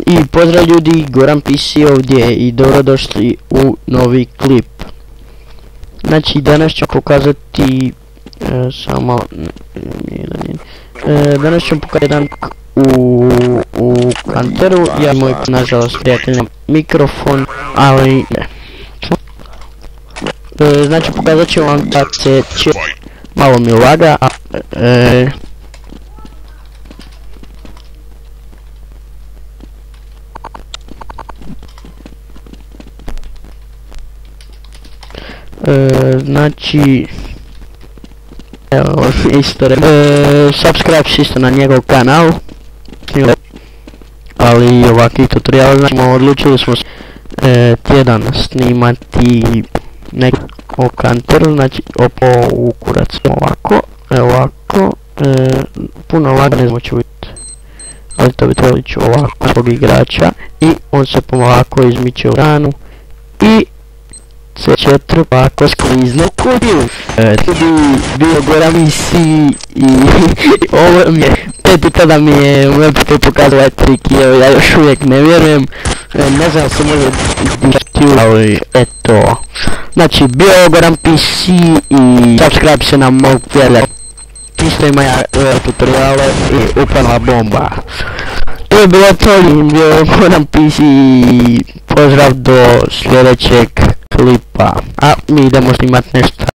I pozdrav ljudi, Goran PC ovdje i dobrodošli u novi klip. Znači danas ću pokazati danas ću pokazati jedan u kanteru. Ja moj nažalost prijatelj mikrofon, ali ne. Znači pokazat ću vam da se malo mi laga, znači evo isto subscribe isto na njegov kanal, ali ovakvi tutorial. Znači odlučili smo tjedan snimati neki o kanteru, znači u kurac ovako, ovako, puno laga ne moću vidjeti, ali to bi trebali ću ovako zbog igrača i on se pomolako izmiče u ranu i C4 ovako sklizne u kutiju. Tudi bio Goran PC i ovo mi je peti kada mi je u MP pokazao ovaj trik i evo ja još uvijek ne vjerujem. Ne znam se može dišati, ali eto. Znači bio Goran PC i subscribe se na mog prijatelja. Isto ima tutoriale i upala bomba. To je bilo to, bio Goran PC i pozdrav do sljedećeg klipa, a mi idemo snimat nešto.